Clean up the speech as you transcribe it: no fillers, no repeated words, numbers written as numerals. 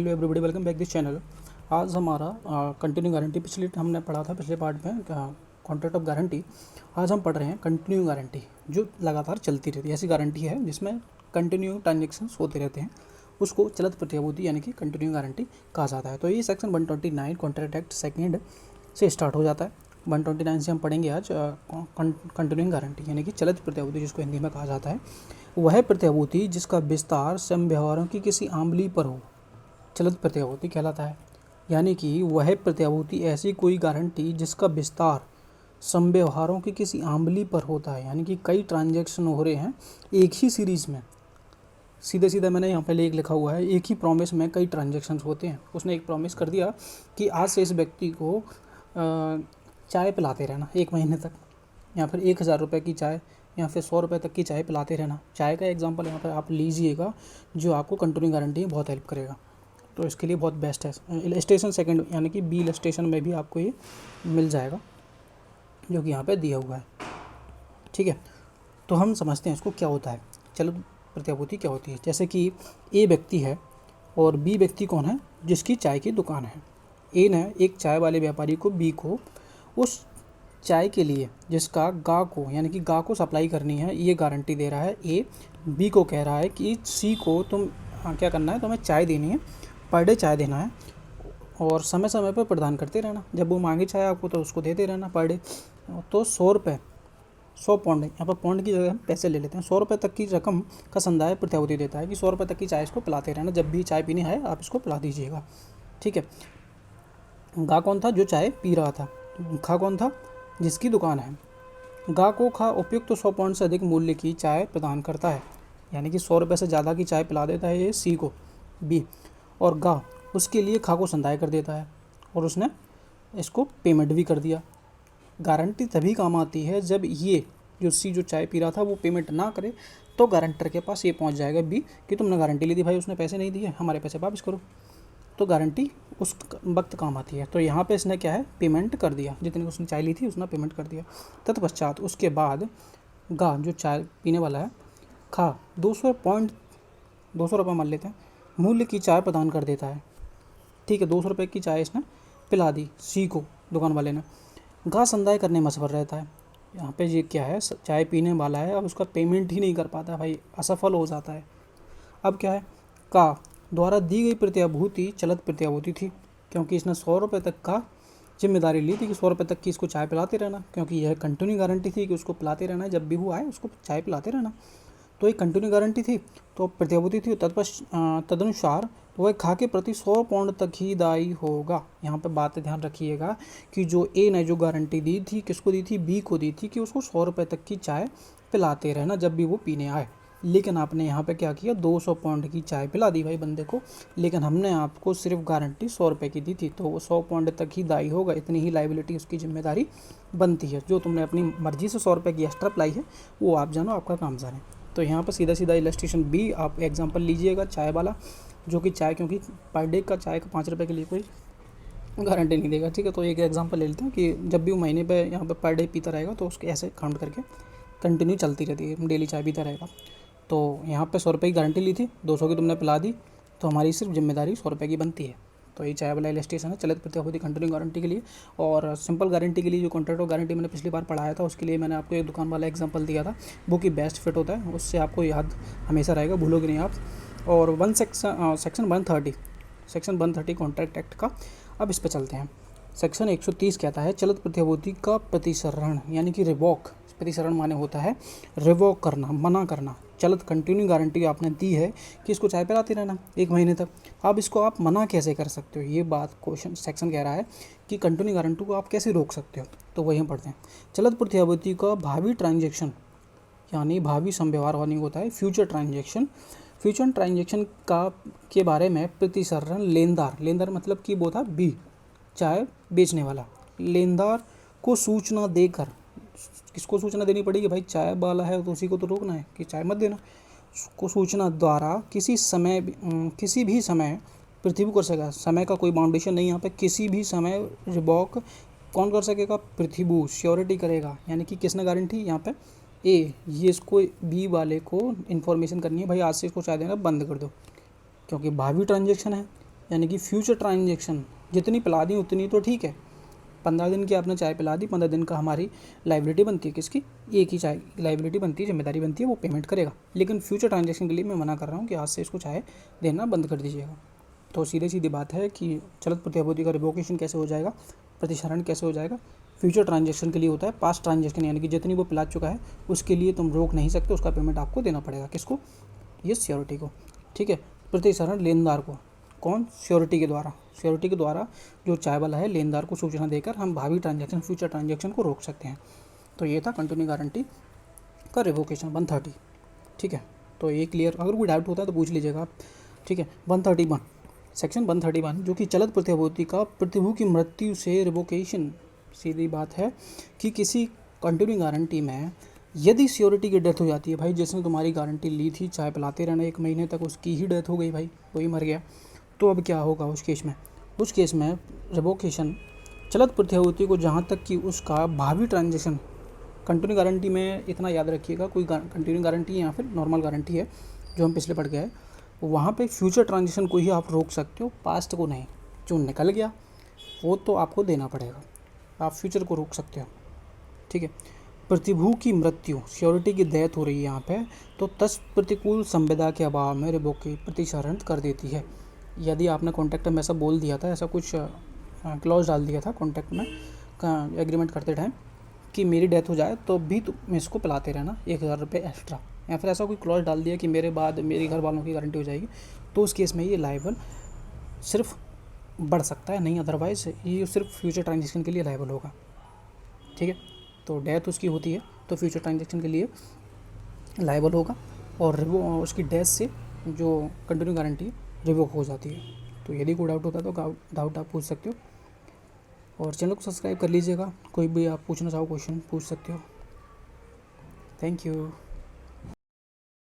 Hello everybody, welcome back this channel. आज हमारा continue guarantee, पिछले हमने पढ़ा था पिछले पार्ट में कॉन्ट्रैक्ट ऑफ गारंटी। आज हम पढ़ रहे हैं कंटिन्यू गारंटी, जो लगातार चलती रहती है। ऐसी गारंटी है जिसमें कंटिन्यू ट्रांजेक्शन्स होते रहते हैं, उसको चलत प्रतिभूति यानी कि कंटिन्यू गारंटी कहा जाता है। तो ये सेक्शन 129 कॉन्ट्रैक्ट एक्ट सेकेंड से स्टार्ट हो जाता है। 129 से हम पढ़ेंगे आज कंटिन्यूइंग गारंटी यानी कि चलत प्रतिभूति, जिसको हिंदी में कहा जाता है। वह प्रतिभूति जिसका विस्तार समव्यवहारों की किसी आमली पर हो, चलत प्रतिभूति कहलाता है। यानी कि वह प्रतिभूति ऐसी कोई गारंटी जिसका विस्तार समव्यवहारों की किसी आमली पर होता है, यानी कि कई ट्रांजैक्शन हो रहे हैं एक ही सीरीज में। सीधे सीधे मैंने यहाँ पे एक लिखा हुआ है, एक ही प्रॉमिस में कई ट्रांजैक्शंस होते हैं। उसने एक प्रॉमिस कर दिया कि आज से इस व्यक्ति को चाय पिलाते रहना 1 महीने तक, या फिर 1000 रुपये की चाय, या फिर 100 रुपये तक की चाय पिलाते रहना। चाय का एग्जांपल यहाँ पर आप लीजिएगा, जो आपको कंटिन्यू गारंटी में बहुत हेल्प करेगा। तो इसके लिए बहुत बेस्ट है। इलस्ट्रेशन सेकंड यानी कि बी इलस्ट्रेशन में भी आपको ये मिल जाएगा, जो कि यहाँ पे दिया हुआ है। ठीक है, तो हम समझते हैं इसको क्या होता है, चलो प्रतिभूति क्या होती है। जैसे कि ए व्यक्ति है और बी व्यक्ति कौन है, जिसकी चाय की दुकान है। ए ने एक चाय वाले व्यापारी को, बी को, उस चाय के लिए जिसका गा को यानी कि गा को सप्लाई करनी है, ये गारंटी दे रहा है। ए बी को कह रहा है कि सी को तुम क्या करना है, तुम्हें चाय देनी है, पर डे चाय देना है, और समय समय पर प्रदान करते रहना। जब वो मांगे चाय आपको तो उसको देते रहना पर डे। तो 100 रुपये, 100 पौंड, यहाँ पर पौंड की जगह हम पैसे ले लेते हैं। 100 रुपये तक की रकम का संदाय प्रतिभूति देता है कि 100 रुपये तक की चाय इसको पिलाते रहना, जब भी चाय पीनी है आप इसको पिला दीजिएगा। ठीक है, गा कौन था, जो चाय पी रहा था। खा कौन था, जिसकी दुकान है। गा को खा उपयुक्त तो 100 पौंड से अधिक मूल्य की चाय प्रदान करता है, यानी कि 100 रुपये से ज़्यादा की चाय पिला देता है ये सी को, बी, और गा उसके लिए खा को संदाय कर देता है, और उसने इसको पेमेंट भी कर दिया। गारंटी तभी काम आती है जब ये जो सी जो चाय पी रहा था वो पेमेंट ना करे, तो गारंटर के पास ये पहुंच जाएगा बी कि तुमने गारंटी ली थी भाई, उसने पैसे नहीं दिए, हमारे पैसे वापस करो। तो गारंटी उस वक्त काम आती है। तो यहाँ पे इसने क्या है, पेमेंट कर दिया, जितनी उसने चाय ली थी उसने पेमेंट कर दिया। तत्पश्चात उसके बाद गा जो चाय पीने वाला है, खा 200 रुपये मान लेते हैं, मूल्य की चाय प्रदान कर देता है। ठीक है, 200 रुपये की चाय इसने पिला दी सी को, दुकान वाले ने। गा संदाय करने में असफल रहता है। यहाँ पे ये क्या है, चाय पीने वाला है, अब उसका पेमेंट ही नहीं कर पाता भाई, असफल हो जाता है। अब क्या है, का द्वारा दी गई प्रतिभूति चलत प्रतिभूति थी, क्योंकि इसने 100 रुपये तक का जिम्मेदारी ली थी कि 100 रुपये तक की इसको चाय पिलाते रहना, क्योंकि यह कंटिन्यू गारंटी थी कि उसको पिलाते रहना है, जब भी वो आए उसको चाय पिलाते रहना। तो एक कंटिन्यू गारंटी थी, तो प्रतिभूति थी। तदनुसार वह खा के प्रति 100 पौंड तक ही दायी होगा। यहाँ पे बात ध्यान रखिएगा कि जो ए ने जो गारंटी दी थी, किसको दी थी, बी को दी थी, कि उसको 100 रुपये तक की चाय पिलाते रहना जब भी वो पीने आए। लेकिन आपने यहाँ पे क्या किया, 200 पौंड की चाय पिला दी भाई बंदे को, लेकिन हमने आपको सिर्फ गारंटी 100 रुपये की दी थी, तो वो 100 पौंड तक ही दायी होगा, इतनी ही लाइबिलिटी उसकी जिम्मेदारी बनती है। जो तुमने अपनी मर्जी से 100 रुपये की एक्स्ट्रा पिलाई है वो आप जानो, आपका काम जाने। तो यहाँ पर सीधा सीधा इलस्ट्रेशन बी आप एग्जांपल लीजिएगा, चाय वाला, जो कि चाय, क्योंकि पर डे का चाय का 5 रुपये के लिए कोई गारंटी नहीं देगा। ठीक है, तो एक एग्जांपल ले लेते हैं कि जब भी वो महीने पे यहाँ पे पर डे पीता रहेगा तो उसके ऐसे काउंट करके कंटिन्यू चलती रहती है, डेली चाय पीता रहेगा। तो यहाँ पे 100 रुपये की गारंटी ली थी, 200 की तुमने पिला दी, तो हमारी सिर्फ जिम्मेदारी 100 रुपये की बनती है। तो ये चाय वाला इलस्ट्रेशन है चलित प्रतिभूति कंटिन्यू गारंटी के लिए। और सिंपल गारंटी के लिए जो कॉन्ट्रैक्ट ऑफ गारंटी मैंने पिछली बार पढ़ाया था, उसके लिए मैंने आपको एक दुकान वाला एग्जांपल दिया था, वो की बेस्ट फिट होता है, उससे आपको याद हमेशा रहेगा, भूलोगे नहीं आप। और सेक्शन 130 कॉन्ट्रैक्ट एक्ट का, अब इस पर चलते हैं। सेक्शन 130 कहता है चलित प्रतिभूति का प्रतिसरण यानी कि रिवॉक। प्रतिसरण माने होता है रिवॉक करना, मना करना। चलत कंटिन्यू गारंटी आपने दी है कि इसको चाय पिलाते रहना 1 महीने तक, अब इसको आप मना कैसे कर सकते हो, ये बात क्वेश्चन सेक्शन कह रहा है कि कंटिन्यू गारंटी को आप कैसे रोक सकते हो। तो वही हम पढ़ते हैं। चलत प्रतिभूति का भावी ट्रांजेक्शन यानी भावी संव्यवहार होने होता है फ्यूचर ट्रांजेक्शन का के बारे में प्रतिसरण लेनदार मतलब कि वो था बी, चाय बेचने वाला, लेनदार को सूचना देकर, किसको सूचना देनी पड़ेगी भाई, चाय वाला है तो उसी को तो रोकना है कि चाय मत देना, को सूचना द्वारा किसी भी समय पृथ्वी कर सकेगा। समय का कोई बाउंडेशन नहीं, यहाँ पे किसी भी समय रिवॉक कौन कर सकेगा, पृथ्वी श्योरिटी करेगा। यानी कि किसने गारंटी, यहाँ पे ए, ये इसको बी वाले को इन्फॉर्मेशन करनी है भाई आज से इसको चाय देना बंद कर दो, क्योंकि भावी ट्रांजेक्शन है, यानी कि फ्यूचर ट्रांजेक्शन जितनी पिला दी उतनी तो ठीक है, 15 दिन की आपने चाय पिला दी, 15 दिन का हमारी लाइबिलिटी बनती है, किसकी, एक ही चाय लाइबिलिटी बनती है, जिम्मेदारी बनती है, वो पेमेंट करेगा। लेकिन फ्यूचर ट्रांजेक्शन के लिए मैं मना कर रहा हूँ कि आज से इसको चाय देना बंद कर दीजिएगा। तो सीधी सीधी बात है कि चलत प्रतिभूति का रिवोकेशन कैसे हो जाएगा, प्रतिसरण कैसे हो जाएगा, फ्यूचर ट्रांजेक्शन के लिए होता है। पास्ट ट्रांजेक्शन यानी कि जितनी वो पिला चुका है उसके लिए तुम रोक नहीं सकते, उसका पेमेंट आपको देना पड़ेगा। किसको, ये सिक्योरिटी को, ठीक है। प्रतिसरण लेनदार को, कौन, सिक्योरिटी के द्वारा, सिक्योरिटी के द्वारा जो चाय वाला है लेनदार को सूचना देकर हम भावी ट्रांजेक्शन, फ्यूचर ट्रांजेक्शन को रोक सकते हैं। तो ये था कंटिन्यू गारंटी का रिवोकेशन 130, ठीक है। तो ये क्लियर, अगर कोई डाउट होता है तो पूछ लीजिएगा आप, ठीक है। 131 सेक्शन 131 जो कि चलत प्रतिभूति का प्रतिभू की मृत्यु से रिवोकेशन, सीधी बात है कि किसी कंटिन्यू गारंटी में यदि सिक्योरिटी की डेथ हो जाती है, भाई जिसने तुम्हारी गारंटी ली थी चाय पिलाते रहना 1 महीने तक, उसकी ही डेथ हो गई भाई, वही मर गया, तो अब क्या होगा उस केस में, उस केस में रिवोकेशन चलत प्रतिभूति को जहाँ तक कि उसका भावी ट्रांजेक्शन, कंटिन्यू गारंटी में इतना याद रखिएगा, कोई कंटिन्यू गारंटी है या फिर नॉर्मल गारंटी है जो हम पिछले पढ़ गए हैं, वहाँ पे फ्यूचर ट्रांजेक्शन को ही आप रोक सकते हो, पास्ट को नहीं। जो निकल गया वो तो आपको देना पड़ेगा, आप फ्यूचर को रोक सकते हो, ठीक है। प्रतिभू की मृत्यु, सिक्योरिटी की डेथ हो रही है यहाँ पे, तो प्रतिकूल संविदा के अभाव में रिवोके प्रतिसरण कर देती है। यदि आपने कॉन्ट्रैक्ट में ऐसा बोल दिया था, ऐसा कुछ क्लॉज डाल दिया था कॉन्ट्रैक्ट में एग्रीमेंट करते टाइम कि मेरी डेथ हो जाए तो भी तुम इसको पिलाते रहना 1000 रुपये एक्स्ट्रा, या फिर ऐसा कोई क्लॉज डाल दिया कि मेरे बाद मेरे घर वालों की गारंटी हो जाएगी, तो उस केस में ये लायबल सिर्फ बढ़ सकता है, नहीं अदरवाइज़ ये सिर्फ फ्यूचर ट्रांजेक्शन के लिए लायबल होगा, ठीक है। तो डेथ उसकी होती है तो फ्यूचर ट्रांजेक्शन के लिए लायबल होगा, और उसकी डेथ से जो कंटिन्यू गारंटी रिवोक हो जाती है। तो यदि कोई डाउट होता है तो डाउट आप पूछ सकते हो, और चैनल को सब्सक्राइब कर लीजिएगा। कोई भी आप पूछना चाहो क्वेश्चन पूछ सकते हो। Thank you.